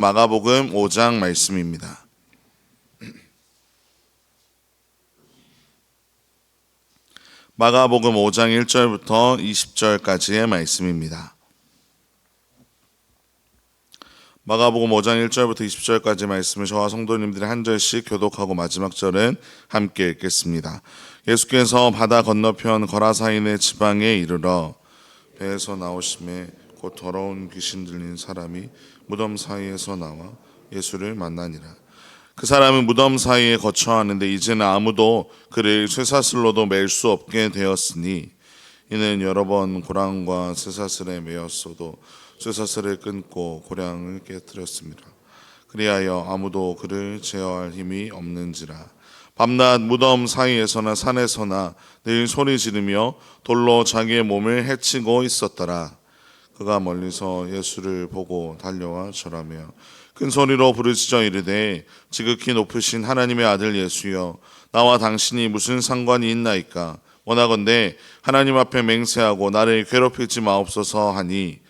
마가복음 5장 말씀입니다. 마가복음 5장 1절부터 20절까지의 말씀입니다. 마가복음 5장 1절부터 20절까지 말씀을 저와 성도님들이 한 절씩 교독하고 마지막 절은 함께 읽겠습니다. 예수께서 바다 건너편 거라사인의 지방에 이르러 배에서 나오심에 곧 더러운 귀신 들린 사람이 무덤 사이에서 나와 예수를 만나니라. 그 사람은 무덤 사이에 거처하는데 이제는 아무도 그를 쇠사슬로도 맬 수 없게 되었으니 이는 여러 번 고랑과 쇠사슬에 매였어도 쇠사슬을 끊고 고랑을 깨뜨렸습니다. 그리하여 아무도 그를 제어할 힘이 없는지라. 밤낮 무덤 사이에서나 산에서나 늘 소리 지르며 돌로 자기의 몸을 해치고 있었더라. 그가 멀리서 예수를 보고 달려와 절하며 큰 소리로 부르짖어 이르되 지극히 높으신 하나님의 아들 예수여, 나와 당신이 무슨 상관이 있나이까? 원하건대 하나님 앞에 맹세하고 나를 괴롭히지 마옵소서 하니,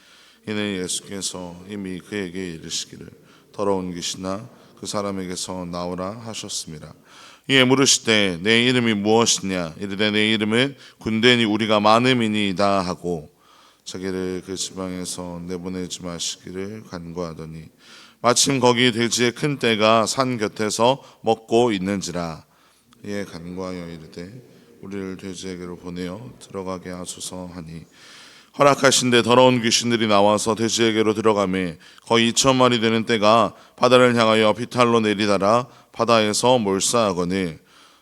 이는 예수께서 이미 그에게 이르시기를 더러운 귀신아 그 사람에게서 나오라 하셨습니다. 이에 물으시되 내 이름이 무엇이냐? 이르되 내 이름은 군대니 우리가 많음이니이다 하고 자기를 그 지방에서 내보내지 마시기를 간구하더니 마침 거기 돼지의 큰 떼가 산 곁에서 먹고 있는지라. 이에 간구하여 이르되 우리를 돼지에게로 보내어 들어가게 하소서 하니, 허락하신데 더러운 귀신들이 나와서 돼지에게로 들어가매 거의 2,000마리 되는 떼가 바다를 향하여 비탈로 내리다라 바다에서 몰사하거늘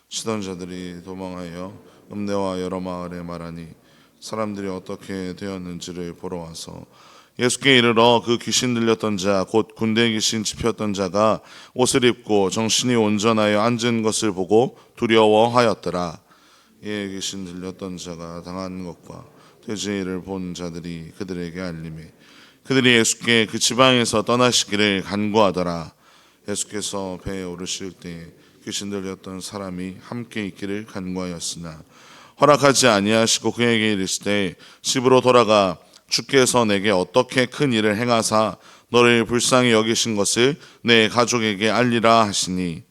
치던 자들이 도망하여 읍내와 여러 마을에 말하니 사람들이 어떻게 되었는지를 보러 와서 예수께 이르러 그 귀신 들렸던 자 곧 군대 귀신 집혔던 자가 옷을 입고 정신이 온전하여 앉은 것을 보고 두려워하였더라. 이에 귀신 들렸던 자가 당한 것과 돼지의 일을 본 자들이 그들에게 알림해 그들이 예수께 그 지방에서 떠나시기를 간구하더라. 예수께서 배에 오르실 때 귀신 들렸던 사람이 함께 있기를 간구하였으나 허락하지 아니하시고 그에게 이르시되 집으로 돌아가 주께서 내게 어떻게 큰 일을 행하사 너를 불쌍히 여기신 것을 내 가족에게 알리라 하시니,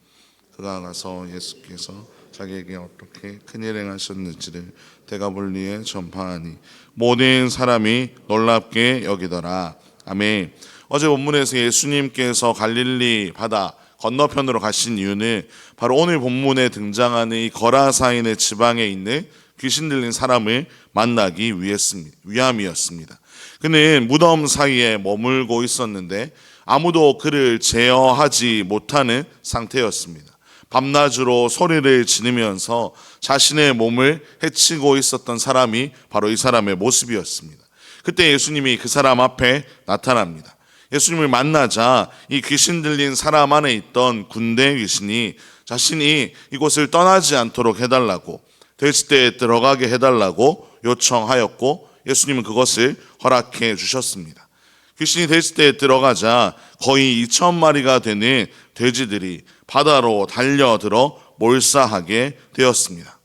그가 가서 예수께서 자기에게 어떻게 큰 일을 행하셨는지를 데가볼리에 전파하니 모든 사람이 놀랍게 여기더라. 아멘. 어제 본문에서 예수님께서 갈릴리 바다 건너편으로 가신 이유는 바로 오늘 본문에 등장하는 이 거라사인의 지방에 있는 귀신 들린 사람을 만나기 위함이었습니다. 그는 무덤 사이에 머물고 있었는데 아무도 그를 제어하지 못하는 상태였습니다. 밤낮으로 소리를 지르면서 자신의 몸을 해치고 있었던 사람이 바로 이 사람의 모습이었습니다. 그때 예수님이 그 사람 앞에 나타납니다. 예수님을 만나자 이 귀신 들린 사람 안에 있던 군대 귀신이 자신이 이곳을 떠나지 않도록 해달라고, 돼지떼에 들어가게 해달라고 요청하였고 예수님은 그것을 허락해 주셨습니다. 귀신이 돼지떼에 들어가자 거의 2,000마리가 되는 돼지들이 바다로 달려들어 몰사하게 되었습니다.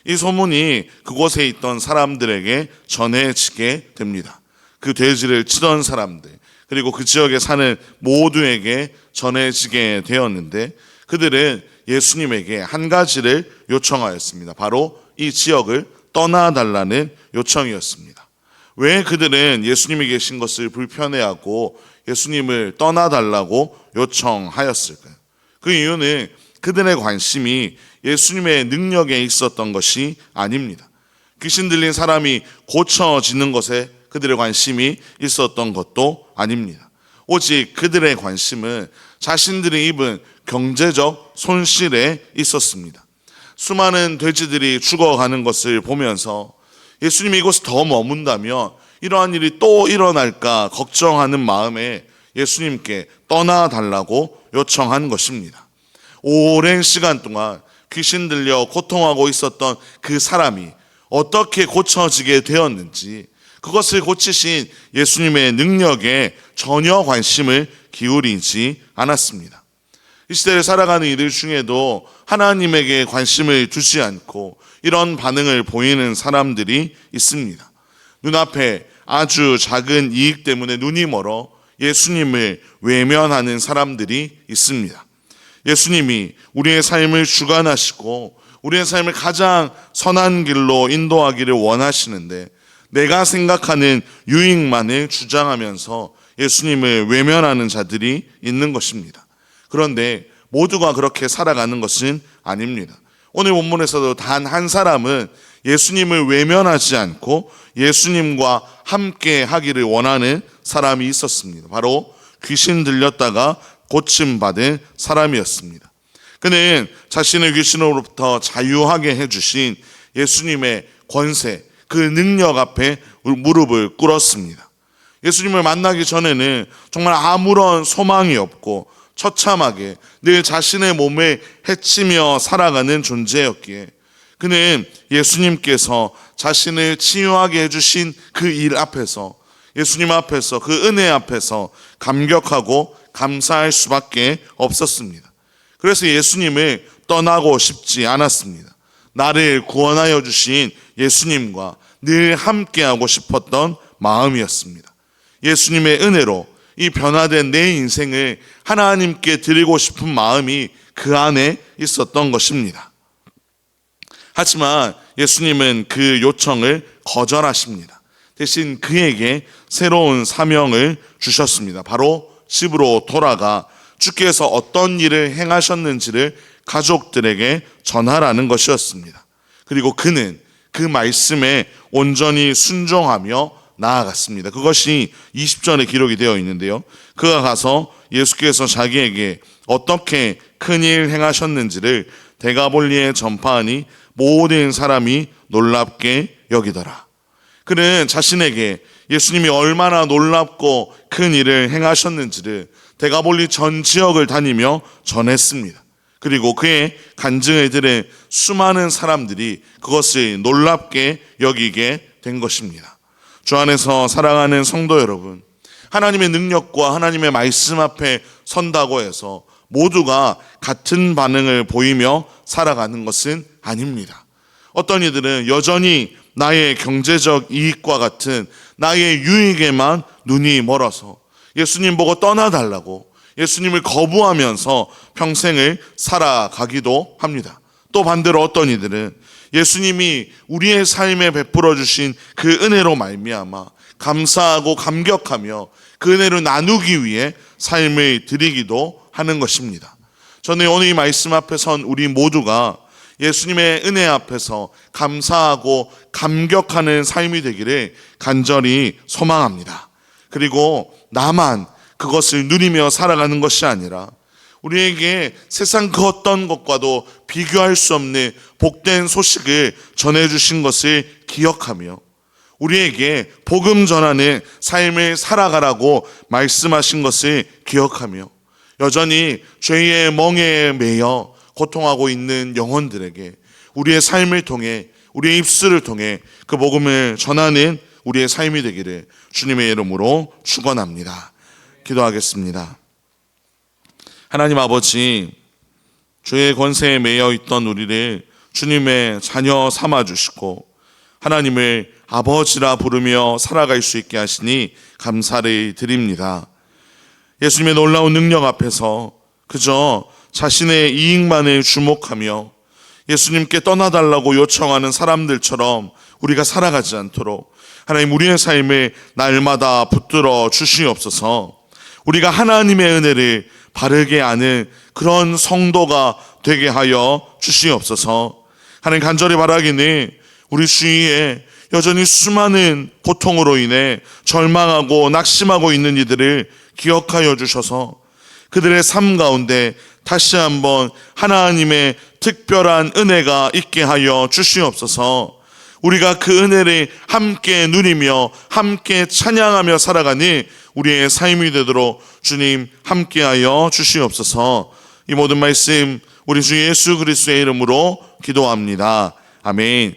이 소문이 그곳에 있던 사람들에게 전해지게 됩니다. 그 돼지를 치던 사람들, 그리고 그 지역에 사는 모두에게 전해지게 되었는데 그들은 예수님에게 한 가지를 요청하였습니다. 바로 이 지역을 떠나달라는 요청이었습니다. 왜 그들은 예수님이 계신 것을 불편해하고 예수님을 떠나달라고 요청하였을까요? 그 이유는 그들의 관심이 예수님의 능력에 있었던 것이 아닙니다. 귀신 들린 사람이 고쳐지는 것에 그들의 관심이 있었던 것도 아닙니다. 오직 그들의 관심은 자신들이 입은 경제적 손실에 있었습니다. 수많은 돼지들이 죽어가는 것을 보면서 예수님이 이곳에 더 머문다면 이러한 일이 또 일어날까 걱정하는 마음에 예수님께 떠나달라고 요청한 것입니다. 오랜 시간 동안 귀신 들려 고통하고 있었던 그 사람이 어떻게 고쳐지게 되었는지, 그것을 고치신 예수님의 능력에 전혀 관심을 기울이지 않았습니다. 이 시대를 살아가는 이들 중에도 하나님에게 관심을 두지 않고 이런 반응을 보이는 사람들이 있습니다. 눈앞에 아주 작은 이익 때문에 눈이 멀어 예수님을 외면하는 사람들이 있습니다. 예수님이 우리의 삶을 주관하시고 우리의 삶을 가장 선한 길로 인도하기를 원하시는데 내가 생각하는 유익만을 주장하면서 예수님을 외면하는 자들이 있는 것입니다. 그런데 모두가 그렇게 살아가는 것은 아닙니다. 오늘 본문에서도 단 한 사람은 예수님을 외면하지 않고 예수님과 함께 하기를 원하는 사람이 있었습니다. 바로 귀신 들렸다가 고침받은 사람이었습니다. 그는 자신의 귀신으로부터 자유하게 해주신 예수님의 권세, 그 능력 앞에 무릎을 꿇었습니다. 예수님을 만나기 전에는 정말 아무런 소망이 없고 처참하게 늘 자신의 몸을 해치며 살아가는 존재였기에 그는 예수님께서 자신을 치유하게 해주신 그 일 앞에서, 예수님 앞에서, 그 은혜 앞에서 감격하고 감사할 수밖에 없었습니다. 그래서 예수님을 떠나고 싶지 않았습니다. 나를 구원하여 주신 예수님과 늘 함께하고 싶었던 마음이었습니다. 예수님의 은혜로 이 변화된 내 인생을 하나님께 드리고 싶은 마음이 그 안에 있었던 것입니다. 하지만 예수님은 그 요청을 거절하십니다. 대신 그에게 새로운 사명을 주셨습니다. 바로 집으로 돌아가 주께서 어떤 일을 행하셨는지를 가족들에게 전하라는 것이었습니다. 그리고 그는 그 말씀에 온전히 순종하며 나아갔습니다. 그것이 20절에 기록이 되어 있는데요. 그가 가서 예수께서 자기에게 어떻게 큰일 행하셨는지를 데가볼리에 전파하니 모든 사람이 놀랍게 여기더라. 그는 자신에게 예수님이 얼마나 놀랍고 큰 일을 행하셨는지를 데가볼리 전 지역을 다니며 전했습니다. 그리고 그의 간증을 들은 수많은 사람들이 그것을 놀랍게 여기게 된 것입니다. 주 안에서 사랑하는 성도 여러분, 하나님의 능력과 하나님의 말씀 앞에 선다고 해서 모두가 같은 반응을 보이며 살아가는 것은 아닙니다. 어떤 이들은 여전히 나의 경제적 이익과 같은 나의 유익에만 눈이 멀어서 예수님 보고 떠나달라고 예수님을 거부하면서 평생을 살아가기도 합니다. 또 반대로 어떤 이들은 예수님이 우리의 삶에 베풀어 주신 그 은혜로 말미암아 감사하고 감격하며 그 은혜를 나누기 위해 삶을 드리기도 하는 것입니다. 저는 오늘 이 말씀 앞에 선 우리 모두가 예수님의 은혜 앞에서 감사하고 감격하는 삶이 되기를 간절히 소망합니다. 그리고 나만 그것을 누리며 살아가는 것이 아니라 우리에게 세상 그 어떤 것과도 비교할 수 없는 복된 소식을 전해주신 것을 기억하며 우리에게 복음 전하는 삶을 살아가라고 말씀하신 것을 기억하며 여전히 죄의 멍에에 매여 고통하고 있는 영혼들에게 우리의 삶을 통해 우리의 입술을 통해 그 복음을 전하는 우리의 삶이 되기를 주님의 이름으로 축원합니다. 기도하겠습니다. 하나님 아버지, 죄의 권세에 매여 있던 우리를 주님의 자녀 삼아주시고 하나님을 아버지라 부르며 살아갈 수 있게 하시니 감사를 드립니다. 예수님의 놀라운 능력 앞에서 그저 자신의 이익만을 주목하며 예수님께 떠나달라고 요청하는 사람들처럼 우리가 살아가지 않도록 하나님 우리의 삶을 날마다 붙들어 주시옵소서. 우리가 하나님의 은혜를 바르게 아는 그런 성도가 되게 하여 주시옵소서. 하나님 간절히 바라기는 우리 주위에 여전히 수많은 고통으로 인해 절망하고 낙심하고 있는 이들을 기억하여 주셔서 그들의 삶 가운데 다시 한번 하나님의 특별한 은혜가 있게 하여 주시옵소서. 우리가 그 은혜를 함께 누리며 함께 찬양하며 살아가는 우리의 삶이 되도록 주님 함께하여 주시옵소서. 이 모든 말씀 우리 주 예수 그리스도의 이름으로 기도합니다. 아멘.